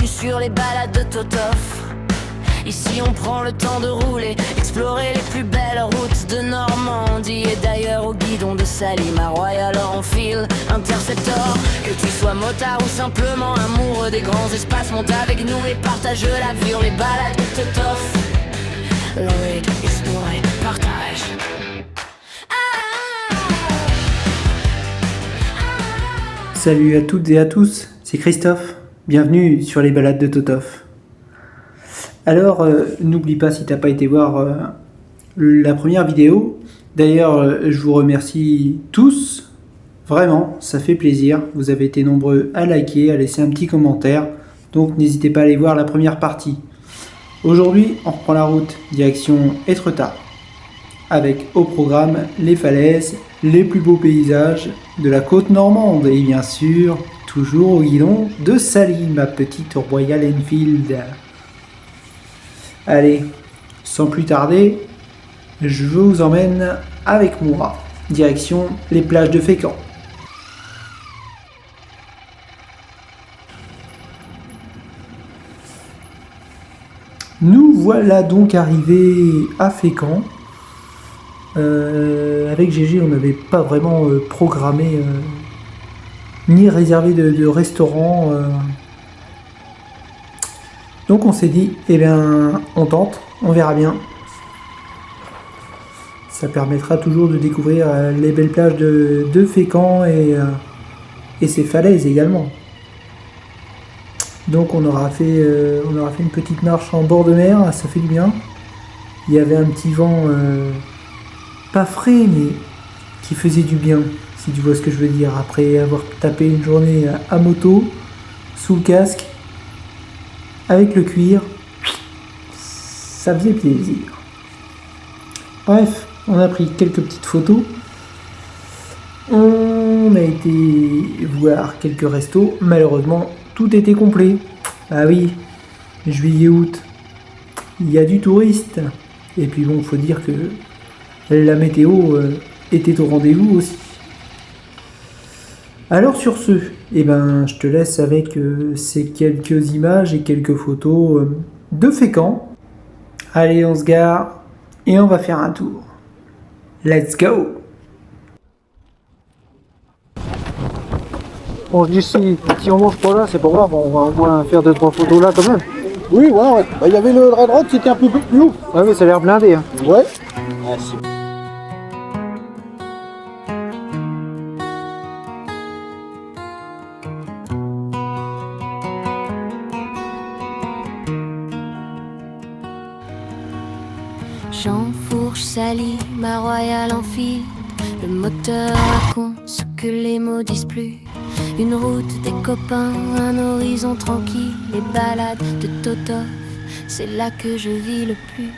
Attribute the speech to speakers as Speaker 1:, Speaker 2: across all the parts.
Speaker 1: sur les balades de Totof. Ici on prend le temps de rouler, explorer les plus belles routes de Normandie. Et d'ailleurs au guidon de Salim, à Royal Enfield Interceptor. Que tu sois motard ou simplement amoureux des grands espaces, monte avec nous et partage l'aventure, les balades de Totof. Lloyd, explorer, partage.
Speaker 2: Salut à toutes et à tous, c'est Christophe, bienvenue sur les balades de Totof. Alors, n'oublie pas si t'as pas été voir la première vidéo. D'ailleurs, je vous remercie tous, vraiment, ça fait plaisir. Vous avez été nombreux à liker, à laisser un petit commentaire, donc n'hésitez pas à aller voir la première partie. Aujourd'hui, on reprend la route direction Étretat, avec au programme les falaises, les plus beaux paysages de la côte normande et bien sûr, toujours au guidon de Salim, ma petite Royal Enfield. Allez, sans plus tarder, je vous emmène avec moi, direction les plages de Fécamp. Nous voilà donc arrivés à Fécamp. Avec GG, on n'avait pas vraiment programmé ni réservé de restaurant. Donc on s'est dit, eh bien, on tente, on verra bien. Ça permettra toujours de découvrir les belles plages de Fécamp et ses falaises également. Donc on aura fait une petite marche en bord de mer, ça fait du bien. Il y avait un petit vent pas frais, mais qui faisait du bien, si tu vois ce que je veux dire. Après avoir tapé une journée à moto, sous le casque, avec le cuir, ça faisait plaisir. Bref, on a pris quelques petites photos. On a été voir quelques restos. Malheureusement, tout était complet. Ah oui, juillet-août, il y a du touriste. Et puis bon, faut dire que la météo était au rendez-vous aussi. Alors sur ce, eh ben, je te laisse avec ces quelques images et quelques photos de Fécamp. Allez, on se gare et on va faire un tour. Let's go!
Speaker 3: Bon, je dis si on mange pas là, c'est pas grave, on va au moins faire 2-3 photos là quand même.
Speaker 4: Oui, voilà, ouais. Bah, il y avait le Red Rock qui était un peu plus haut.
Speaker 3: Ouais, mais ça a l'air blindé. Hein.
Speaker 4: Ouais.
Speaker 1: J'enfourche Salim, ma Royal Enfield. Le moteur raconte ce que les mots disent plus. Une route, des copains, un horizon tranquille. Les balades de Totof, c'est là que je vis le plus.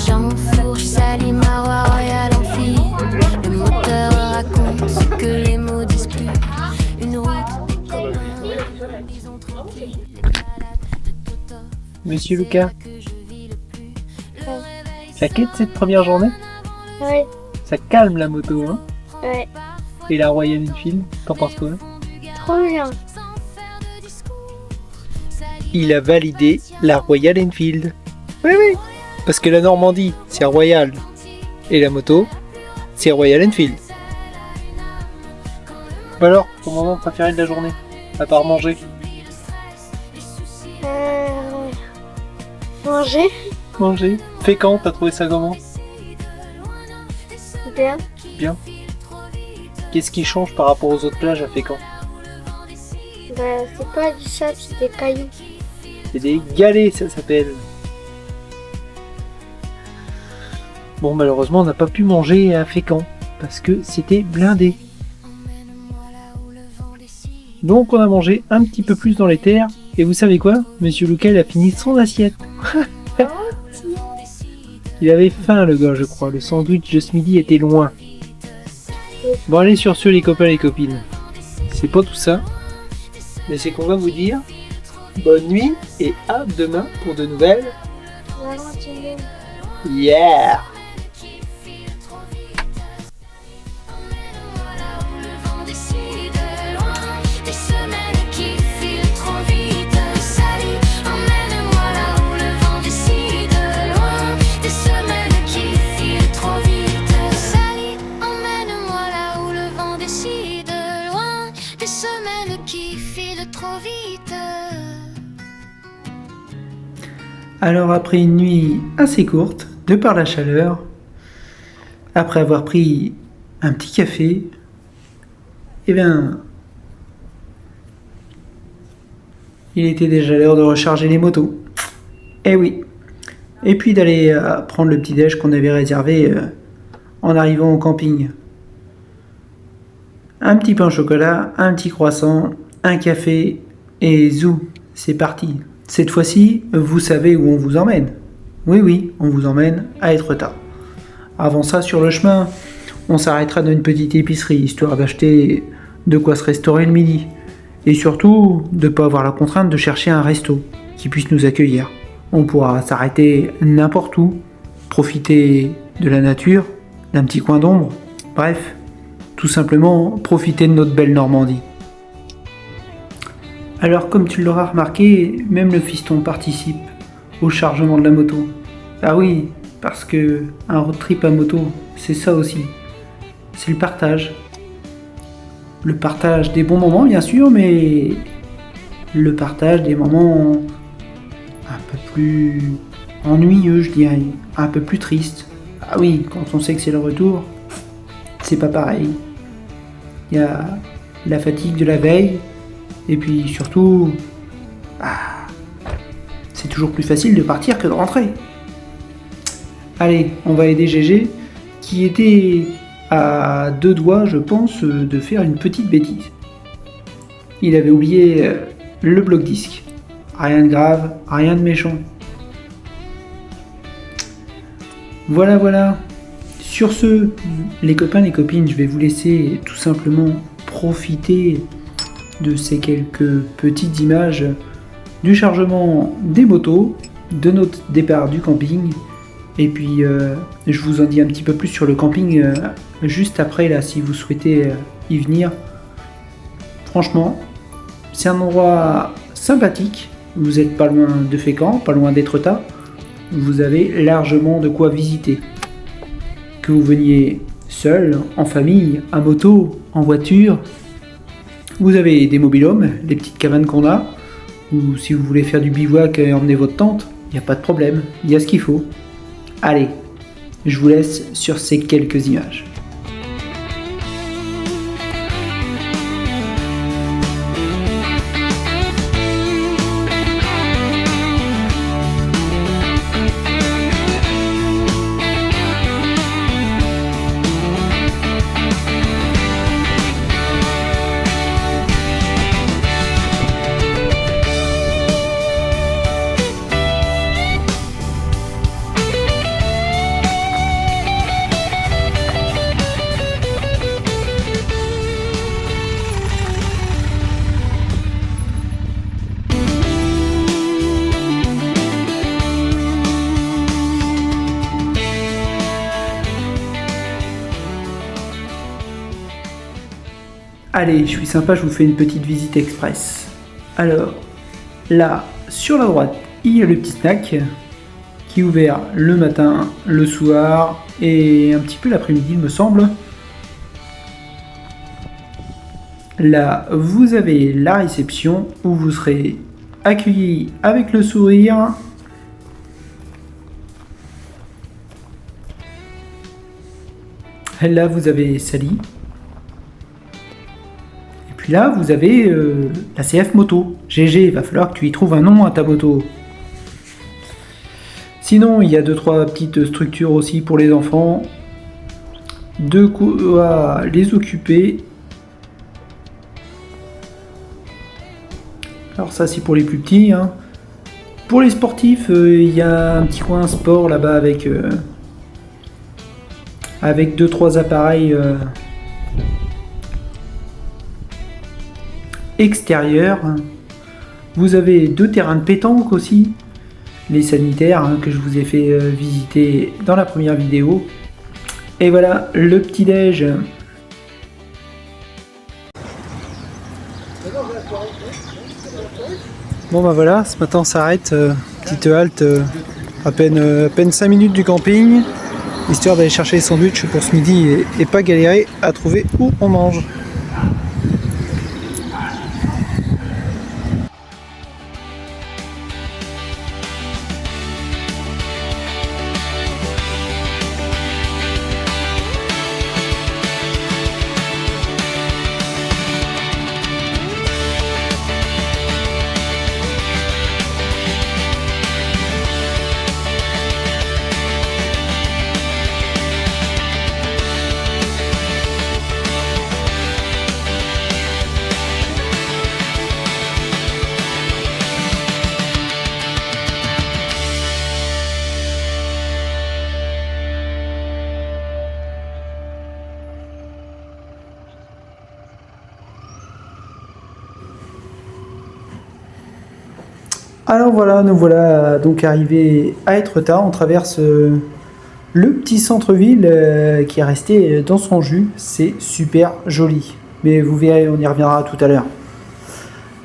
Speaker 1: J'enfourche Salim, ma Royal Enfield. Le moteur raconte ce que les mots disent plus. Une route, des copains, un horizon tranquille. Les balades de Totof.
Speaker 2: Monsieur Lucas, ça quitte cette première journée?
Speaker 5: Ouais,
Speaker 2: Ça calme la moto, hein?
Speaker 5: ouais,
Speaker 2: Et la Royal Enfield, t'en penses quoi?
Speaker 5: trop bien.
Speaker 2: Il a validé la Royal Enfield. Oui, oui. Parce que la Normandie, c'est Royal. Et la moto, c'est Royal Enfield. Alors, ton moment préféré de la journée? À part manger?
Speaker 5: Manger,
Speaker 2: Manger. Fécamp, t'as trouvé ça comment?
Speaker 5: bien.
Speaker 2: Bien. Qu'est-ce qui change par rapport aux autres plages à Fécamp?
Speaker 5: Bah, c'est pas du sable, c'est des cailloux.
Speaker 2: C'est des galets, ça s'appelle. Bon, malheureusement, on n'a pas pu manger à Fécamp parce que c'était blindé. Donc, on a mangé un petit peu plus dans les terres. Et vous savez quoi? Monsieur Lucas, il a fini son assiette. Il avait faim, le gars, je crois. Le sandwich de ce midi était loin. Bon, allez, sur ce, les copains et les copines. C'est pas tout ça. Mais c'est qu'on va vous dire bonne nuit et à demain pour de nouvelles. Yeah! Alors après une nuit assez courte, de par la chaleur, après avoir pris un petit café, eh bien, il était déjà l'heure de recharger les motos. Eh oui. Et puis d'aller prendre le petit déj qu'on avait réservé en arrivant au camping. Un petit pain au chocolat, un petit croissant, un café et zou, c'est parti. Cette fois-ci, vous savez où on vous emmène. Oui, on vous emmène à Étretat. Avant ça, sur le chemin, on s'arrêtera dans une petite épicerie, histoire d'acheter de quoi se restaurer le midi. Et surtout, de ne pas avoir la contrainte de chercher un resto qui puisse nous accueillir. On pourra s'arrêter n'importe où, profiter de la nature, d'un petit coin d'ombre, bref, tout simplement profiter de notre belle Normandie. Alors comme tu l'auras remarqué, même le fiston participe au chargement de la moto. Ah oui, parce que un road trip à moto, c'est ça aussi. C'est le partage. Le partage des bons moments bien sûr, mais le partage des moments un peu plus ennuyeux, je dirais, un peu plus tristes. Ah oui, quand on sait que c'est le retour, c'est pas pareil. Il y a la fatigue de la veille, et puis surtout, c'est toujours plus facile de partir que de rentrer. Allez, on va aider GG, qui était à deux doigts, je pense, de faire une petite bêtise. Il avait oublié le bloc-disque. Rien de grave, rien de méchant. Voilà. Sur ce, les copains, les copines, je vais vous laisser tout simplement profiter de ces quelques petites images du chargement des motos, de notre départ du camping. Et puis, je vous en dis un petit peu plus sur le camping juste après, là, si vous souhaitez y venir. Franchement, c'est un endroit sympathique. Vous n'êtes pas loin de Fécamp, pas loin d'Étretat. Vous avez largement de quoi visiter. Que vous veniez seul, en famille, à moto, en voiture. Vous avez des mobil-homes, les petites cabanes qu'on a. Ou si vous voulez faire du bivouac et emmener votre tente, il n'y a pas de problème, il y a ce qu'il faut. Allez, je vous laisse sur ces quelques images. Allez, je suis sympa, je vous fais une petite visite express. Alors, là, sur la droite, il y a le petit snack qui est ouvert le matin, le soir et un petit peu l'après-midi, il me semble. Là, vous avez la réception où vous serez accueilli avec le sourire. Là, vous avez Sally. Et puis là, vous avez la CF Moto. GG, il va falloir que tu y trouves un nom à ta moto. Sinon, il y a 2-3 petites structures aussi pour les enfants. De quoi les occuper. Alors ça, c'est pour les plus petits. Hein. Pour les sportifs, il y a un petit coin sport là-bas avec 2-3 appareils extérieurs. Vous avez 2 terrains de pétanque aussi, les sanitaires que je vous ai fait visiter dans la première vidéo. Et voilà le petit déj.
Speaker 3: Bon bah voilà, ce matin on s'arrête, petite halte à peine 5 minutes du camping, histoire d'aller chercher les sandwichs pour ce midi et pas galérer à trouver où on mange.
Speaker 2: Alors voilà, nous voilà donc arrivés à Étretat. On traverse le petit centre-ville qui est resté dans son jus. C'est super joli. Mais vous verrez, on y reviendra tout à l'heure.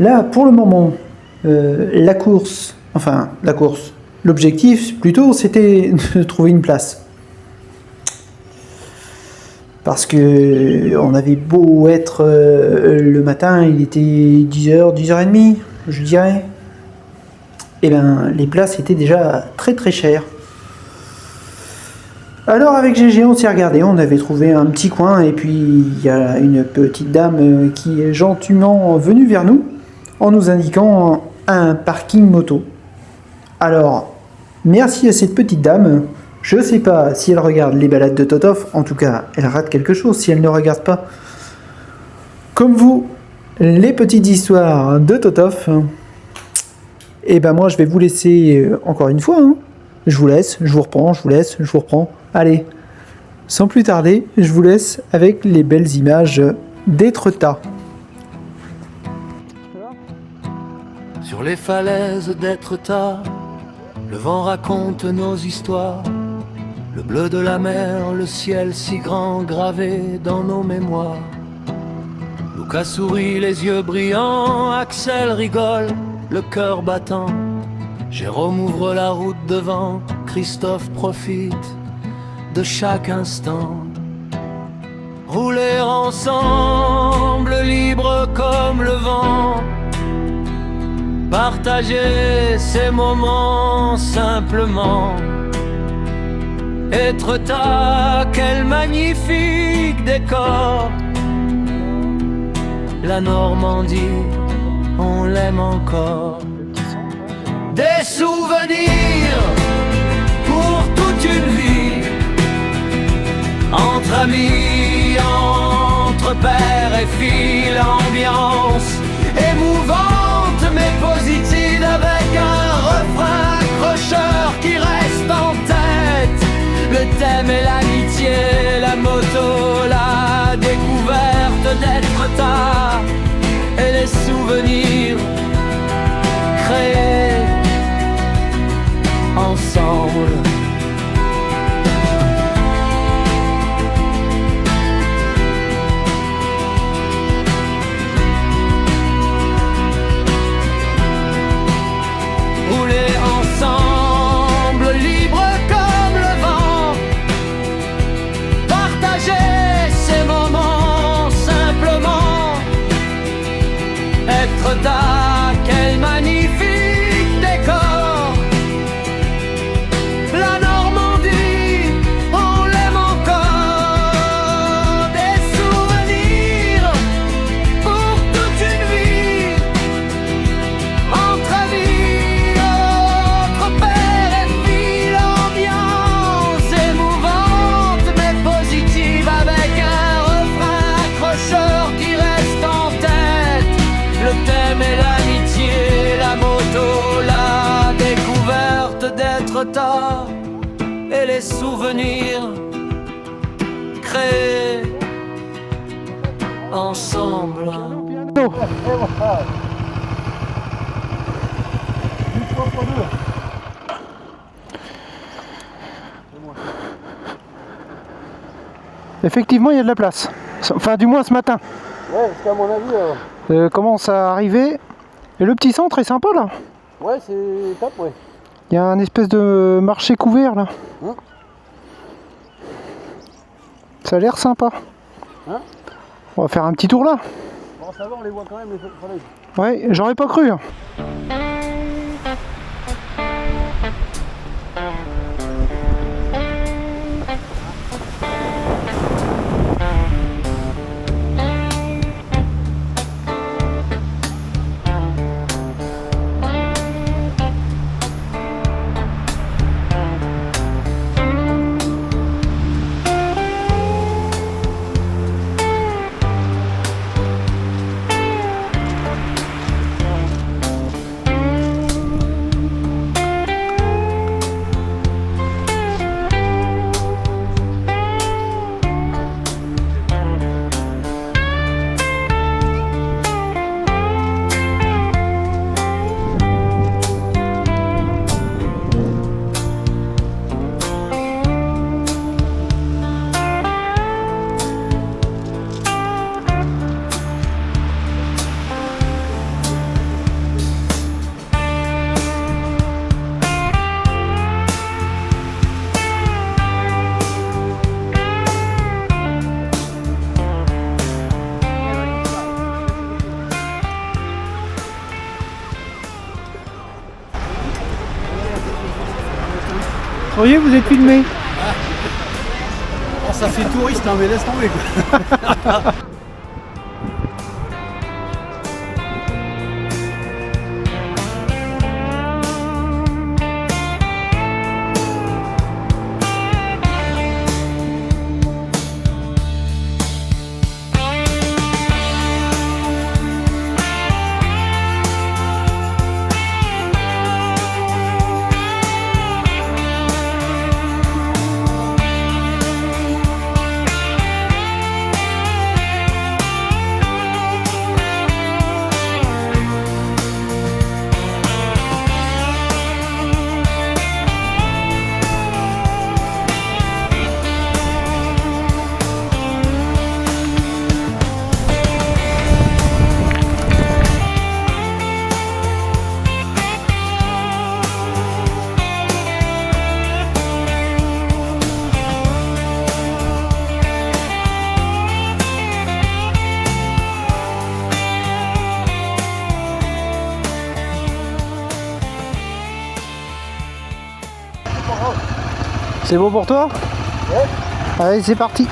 Speaker 2: Là, pour le moment, l'objectif plutôt, c'était de trouver une place. Parce que on avait beau être le matin, il était 10h, 10h30, je dirais. Et bien, les places étaient déjà très très chères. Alors avec GG, on s'est regardé, on avait trouvé un petit coin, et puis il y a une petite dame qui est gentiment venue vers nous, en nous indiquant un parking moto. Alors, merci à cette petite dame. Je sais pas si elle regarde les balades de Totof, en tout cas, elle rate quelque chose si elle ne regarde pas, comme vous, les petites histoires de Totof. Et ben moi, je vais vous laisser encore une fois. Je vous laisse, je vous reprends, je vous laisse, je vous reprends. Allez, sans plus tarder, je vous laisse avec les belles images d'Étretat.
Speaker 6: Sur les falaises d'Étretat, le vent raconte nos histoires. Le bleu de la mer, le ciel si grand gravé dans nos mémoires. Luca sourit, les yeux brillants, Axel rigole, le cœur battant. Jérôme ouvre la route devant, Christophe profite de chaque instant. Rouler ensemble, libre comme le vent. Partager ces moments simplement. Étretat, quel magnifique décor. La Normandie, on l'aime encore. Des souvenirs pour toute une vie. Entre amis, entre père et fille, l'ambiance émouvante mais positive, avec un refrain accrocheur qui reste en tête. Le thème est l'amitié, la moto, la découverte d'Étretat et les souvenirs créés ensemble. Rouler ensemble, libre comme le vent. Partager ces moments simplement. Étretat, quel magnifique décor. La Normandie, on l'aime encore. Des souvenirs pour toute une vie. Entre amis, entre père et fille, l'ambiance émouvante mais positive, avec un refrain accrocheur qui reste en tête. Le thème est l'amitié, la moto, la découverte d'Étretat et les souvenirs créés ensemble.
Speaker 3: Effectivement, il y a de la place. Enfin, du moins ce matin.
Speaker 4: Ouais, parce qu'à mon avis...
Speaker 3: Commence à arriver. Et le petit centre est sympa là.
Speaker 4: Ouais, c'est top, ouais.
Speaker 3: Il y a un espèce de marché couvert là. Ça a l'air sympa.
Speaker 4: Hein?
Speaker 3: On va faire un petit tour là.
Speaker 4: Bon, ça va, on les voit quand même, les falaises.
Speaker 3: Ouais, j'aurais pas cru. Fourier, vous êtes filmé.
Speaker 4: Oh, ça fait touriste, hein, mais laisse tomber quoi.
Speaker 3: C'est bon pour toi?
Speaker 4: Ouais.
Speaker 3: Allez, c'est parti.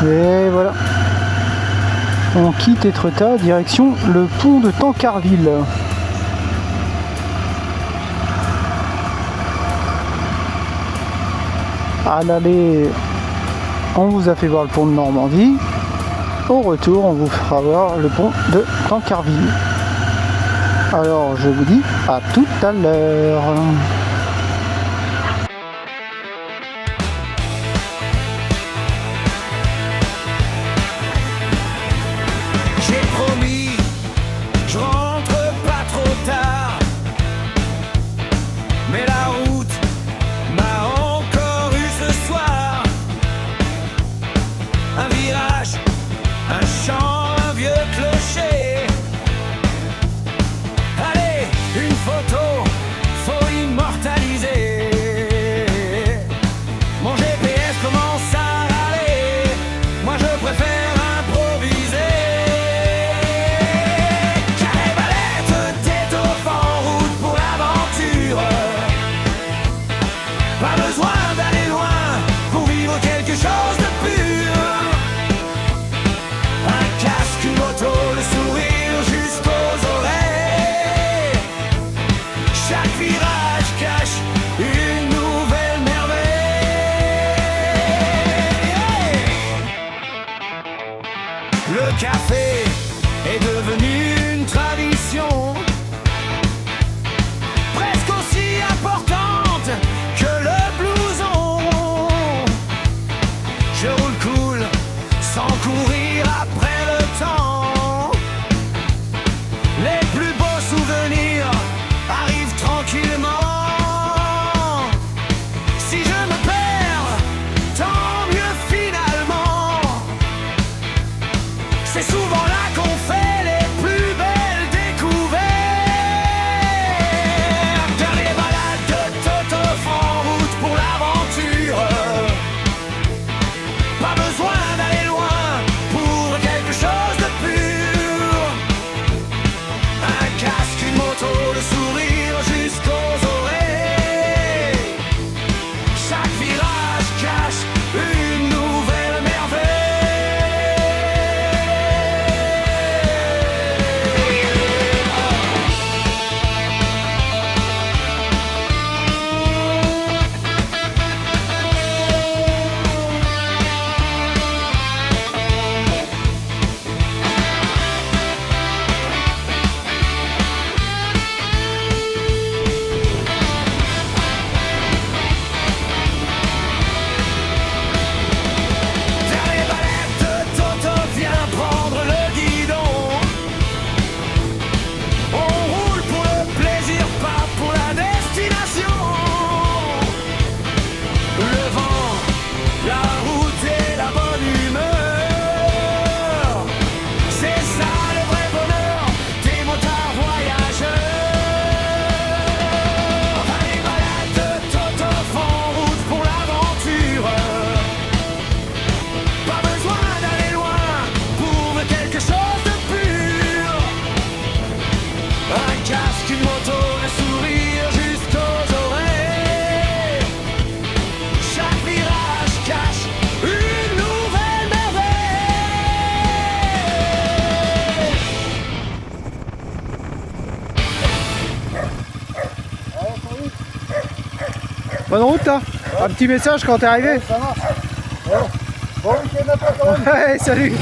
Speaker 3: Et voilà. On quitte Étretat, direction le pont de Tancarville. À l'aller, on vous a fait voir le pont de Normandie. Au retour, on vous fera voir le pont de Tancarville. Alors, je vous dis à tout à l'heure.
Speaker 6: J'ai promis, je rentre pas trop tard. Mais la route m'a encore eu ce soir. Un virage, un champ, un vieux clocher. Allez, une photo, faut immortaliser.
Speaker 3: Bonne route, hein. Un petit message quand t'es arrivé.
Speaker 4: Ça marche. Bon week-end à toi quand même.
Speaker 3: Ouais, salut.